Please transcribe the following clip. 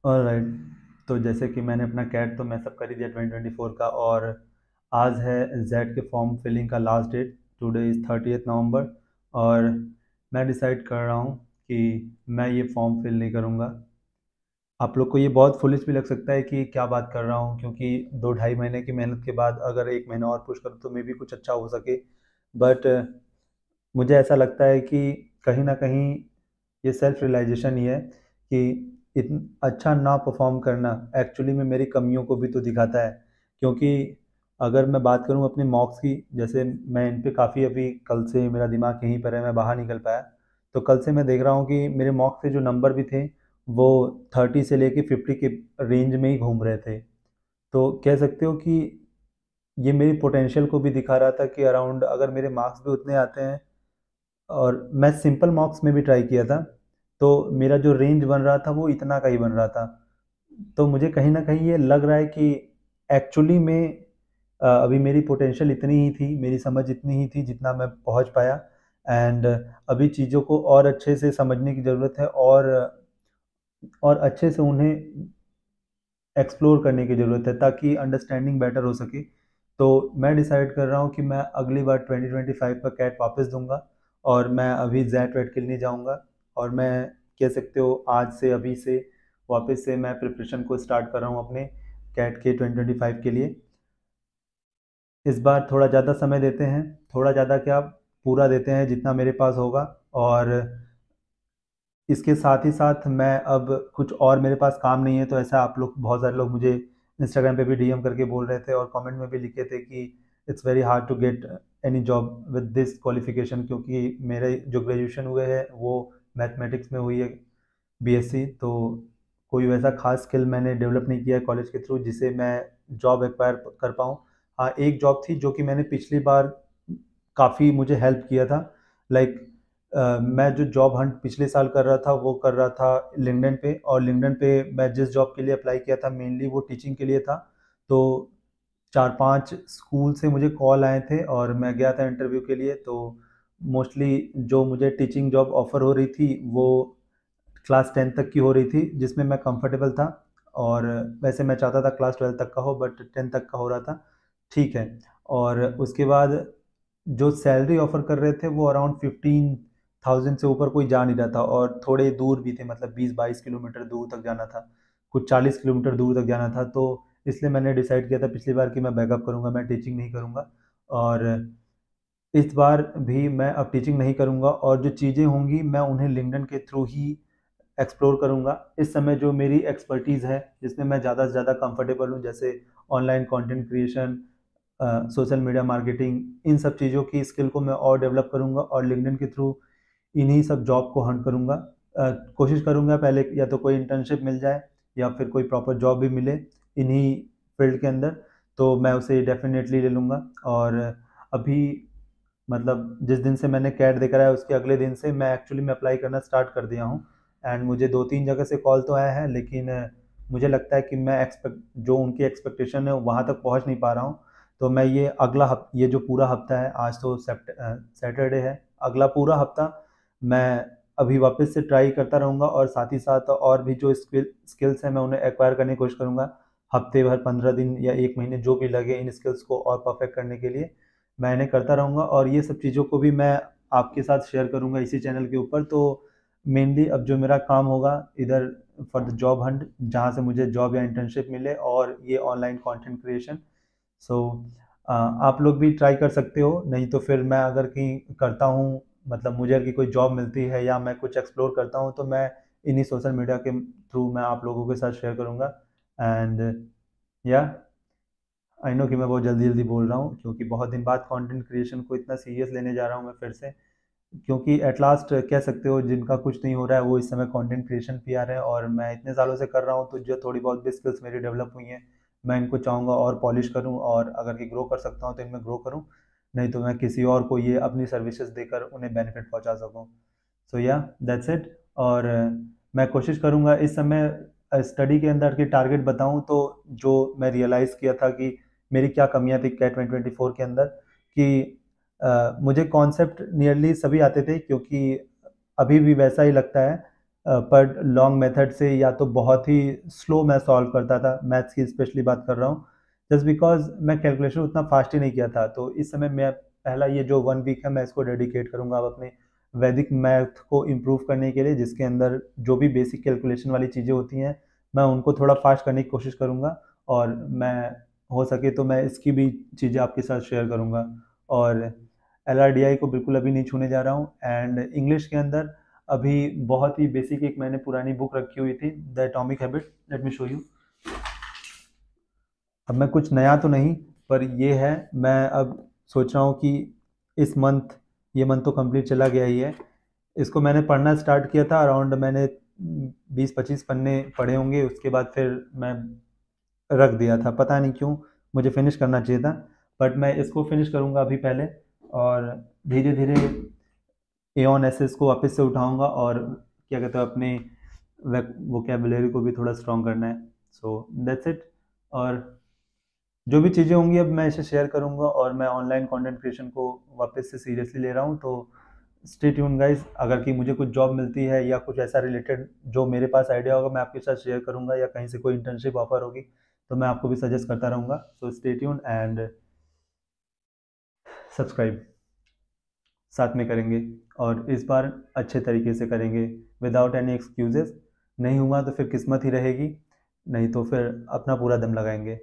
Alright. तो जैसे कि मैंने अपना कैट तो मैसअप कर ही दिया 2024 का, और आज है जेड के फॉर्म फिलिंग का लास्ट डेट। टुडे इज़ 30 नवंबर। और मैं डिसाइड कर रहा हूँ कि मैं ये फॉर्म फिल नहीं करूँगा। आप लोग को ये बहुत फुलिश भी लग सकता है कि क्या बात कर रहा हूँ, क्योंकि 2 ढाई महीने की मेहनत के बाद अगर 1 महीना और पुश करूँ तो मे भी कुछ अच्छा हो सके। बट मुझे ऐसा लगता है कि कहीं ना कहीं ये सेल्फ रियलाइजेशन ही है कि इतन अच्छा ना परफॉर्म करना एक्चुअली में मेरी कमियों को भी तो दिखाता है। क्योंकि अगर मैं बात करूं अपने मॉक्स की, जैसे मैं इन पे काफ़ी अभी कल से मेरा दिमाग यहीं पर है, मैं बाहर निकल पाया। तो कल से मैं देख रहा हूँ कि मेरे मॉक्स के जो नंबर भी थे वो 30 से लेके 50 के रेंज में ही घूम रहे थे। तो कह सकते हो कि ये मेरी पोटेंशियल को भी दिखा रहा था कि अराउंड अगर मेरे मार्क्स भी उतने आते हैं, और मैं सिंपल मॉक्स में भी ट्राई किया था, तो मेरा जो रेंज बन रहा था वो इतना का ही बन रहा था। तो मुझे कहीं ना कहीं ये लग रहा है कि एक्चुअली में अभी मेरी पोटेंशियल इतनी ही थी, मेरी समझ इतनी ही थी जितना मैं पहुंच पाया। एंड अभी चीज़ों को और अच्छे से समझने की ज़रूरत है, और अच्छे से उन्हें एक्सप्लोर करने की ज़रूरत है ताकि अंडरस्टैंडिंग बेटर हो सके। तो मैं डिसाइड कर रहा हूँ कि मैं अगली बार 2025 का कैट वापस दूंगा, और मैं अभी जैट वेट के लिए नहीं जाऊँगा। और मैं कह सकते हो आज से अभी से वापस से मैं प्रिपरेशन को स्टार्ट कर रहा हूँ अपने कैट के 2025 के लिए। इस बार थोड़ा ज़्यादा समय देते हैं, थोड़ा ज़्यादा क्या, पूरा देते हैं जितना मेरे पास होगा। और इसके साथ ही साथ मैं अब कुछ और मेरे पास काम नहीं है, तो ऐसा आप लोग बहुत सारे लोग मुझे इंस्टाग्राम पे भी डीएम करके बोल रहे थे और कमेंट में भी लिखे थे कि it's very hard to get any job with this qualification, क्योंकि मेरे जो ग्रेजुएशन हुए हैं वो मैथमेटिक्स में हुई है, बीएससी। तो कोई वैसा खास स्किल मैंने डेवलप नहीं किया है कॉलेज के थ्रू जिसे मैं जॉब एक्वायर कर पाऊँ। हाँ, एक जॉब थी जो कि मैंने पिछली बार काफ़ी मुझे हेल्प किया था। लाइक मैं जो जॉब हंट पिछले साल कर रहा था वो कर रहा था लिंक्डइन पे, और लिंक्डइन पे मैं जिस जॉब के लिए अप्लाई किया था मेनली वो टीचिंग के लिए था। तो 4-5 स्कूल से मुझे कॉल आए थे और मैं गया था इंटरव्यू के लिए। तो मोस्टली जो मुझे टीचिंग जॉब ऑफ़र हो रही थी वो क्लास 10 तक की हो रही थी, जिसमें मैं कंफर्टेबल था। और वैसे मैं चाहता था क्लास 12 तक का हो, बट 10 तक का हो रहा था, ठीक है। और उसके बाद जो सैलरी ऑफ़र कर रहे थे वो अराउंड 15,000 से ऊपर कोई जा नहीं रहा था, और थोड़े दूर भी थे, मतलब 20-22 किलोमीटर दूर तक जाना था, कुछ 40 किलोमीटर दूर तक जाना था। तो इसलिए मैंने डिसाइड किया था पिछली बार कि मैं बैकअप करूँगा, मैं टीचिंग नहीं करूँगा। और इस बार भी मैं अब टीचिंग नहीं करूँगा, और जो चीज़ें होंगी मैं उन्हें लिंक्डइन के थ्रू ही एक्सप्लोर करूँगा। इस समय जो मेरी एक्सपर्टीज़ है जिसमें मैं ज़्यादा से ज़्यादा कंफर्टेबल हूँ, जैसे online content creation, social media marketing, इन सब चीज़ों की स्किल को मैं और डेवलप करूँगा, और लिंक्डइन के थ्रू इन्हीं सब जॉब को हंट करूँगा। कोशिश करूँगा पहले या तो कोई इंटर्नशिप मिल जाए या फिर कोई प्रॉपर जॉब भी मिले इन्हीं फील्ड के अंदर, तो मैं उसे डेफिनेटली ले लूँगा। और अभी मतलब जिस दिन से मैंने कैट देखा है उसके अगले दिन से मैं एक्चुअली में अप्लाई करना स्टार्ट कर दिया हूँ। एंड मुझे 2-3 जगह से कॉल तो आया है, लेकिन मुझे लगता है कि मैं एक्सपेक्ट जो उनकी एक्सपेक्टेशन है वहाँ तक पहुँच नहीं पा रहा हूँ। तो मैं ये जो पूरा हफ्ता है, आज तो सैटरडे है, अगला पूरा हफ्ता मैं अभी वापस से ट्राई करता रहूँगा, और साथ ही साथ और भी जो स्किल्स हैं मैं उन्हें एक्वायर करने की कोशिश करूँगा। हफ्ते भर, 15 दिन या 1 महीने जो भी लगे इन स्किल्स को और परफेक्ट करने के लिए मैं इन्हें करता रहूँगा, और ये सब चीज़ों को भी मैं आपके साथ शेयर करूँगा इसी चैनल के ऊपर। तो मेनली अब जो मेरा काम होगा इधर फॉर द जॉब हंट, जहाँ से मुझे जॉब या इंटर्नशिप मिले, और ये ऑनलाइन कंटेंट क्रिएशन। सो आप लोग भी ट्राई कर सकते हो, नहीं तो फिर मैं अगर कहीं करता हूँ, मतलब मुझे अगर कोई जॉब मिलती है या मैं कुछ एक्सप्लोर करता हूँ तो मैं इन्हीं सोशल मीडिया के थ्रू मैं आप लोगों के साथ शेयर करूँगा। एंड या आई नो कि मैं बहुत जल्दी जल्दी बोल रहा हूँ, क्योंकि बहुत दिन बाद कंटेंट क्रिएशन को इतना सीरियस लेने जा रहा हूँ मैं फिर से। क्योंकि एट लास्ट कह सकते हो जिनका कुछ नहीं हो रहा है वो इस समय कंटेंट क्रिएशन पे आ रहे हैं, और मैं इतने सालों से कर रहा हूँ, तो जो थोड़ी बहुत भी स्किल्स मेरी डेवलप हुई हैं मैं इनको चाहूँगा और पॉलिश करूँ, और अगर कि ग्रो कर सकता हूँ तो इनमें ग्रो करूँ, नहीं तो मैं किसी और को ये अपनी सर्विसेज देकर उन्हें बेनिफिट पहुँचा सकूँ। सो या दैट्स इट। और मैं कोशिश करूँगा इस समय स्टडी के अंदर की टारगेट बताऊँ तो जो मैं रियलाइज़ किया था कि मेरी क्या कमियाँ थी कैट 2024 के अंदर, कि मुझे कॉन्सेप्ट नियरली सभी आते थे, क्योंकि अभी भी वैसा ही लगता है। पर लॉन्ग मेथड से या तो बहुत ही स्लो मैं सॉल्व करता था, मैथ्स की स्पेशली बात कर रहा हूँ, जस्ट बिकॉज मैं कैलकुलेशन उतना फास्ट ही नहीं किया था। तो इस समय मैं पहला ये जो 1 वीक है मैं इसको डेडिकेट करूँगा अब अपने वैदिक मैथ को इम्प्रूव करने के लिए, जिसके अंदर जो भी बेसिक कैलकुलेशन वाली चीज़ें होती हैं मैं उनको थोड़ा फास्ट करने की कोशिश करूँगा। और मैं हो सके तो मैं इसकी भी चीज़ें आपके साथ शेयर करूँगा। और LRDI को बिल्कुल अभी नहीं छूने जा रहा हूँ। एंड इंग्लिश के अंदर अभी बहुत ही बेसिक एक मैंने पुरानी बुक रखी हुई थी, the atomic habit, let me show you. अब मैं कुछ नया तो नहीं, पर ये है, मैं अब सोच रहा हूँ कि इस मंथ, ये मंथ तो कंप्लीट चला गया ही है, इसको मैंने पढ़ना स्टार्ट किया था अराउंड, मैंने 20-25 पन्ने पढ़े होंगे, उसके बाद फिर मैं रख दिया था, पता नहीं क्यों, मुझे फिनिश करना चाहिए था। बट मैं इसको फिनिश करूँगा अभी पहले, और धीरे धीरे एऑन एसएस को वापस से उठाऊंगा, और क्या कहते हैं अपने वोकेबुलरी को भी थोड़ा स्ट्रॉन्ग करना है। So that's it. और जो भी चीज़ें होंगी अब मैं इसे शेयर करूंगा, और मैं ऑनलाइन कंटेंट क्रिएशन को वापस से सीरियसली ले रहा हूँ। तो स्टे ट्यून गाइस, अगर कि मुझे कुछ जॉब मिलती है या कुछ ऐसा रिलेटेड जो मेरे पास आइडिया होगा मैं आपके साथ शेयर करूंगा, या कहीं से कोई इंटर्नशिप ऑफर होगी तो मैं आपको भी सजेस्ट करता रहूँगा। So stay tune and subscribe, साथ में करेंगे, और इस बार अच्छे तरीके से करेंगे विदाउट एनी एक्सक्यूजेस। नहीं हुआ तो फिर किस्मत ही रहेगी, नहीं तो फिर अपना पूरा दम लगाएंगे।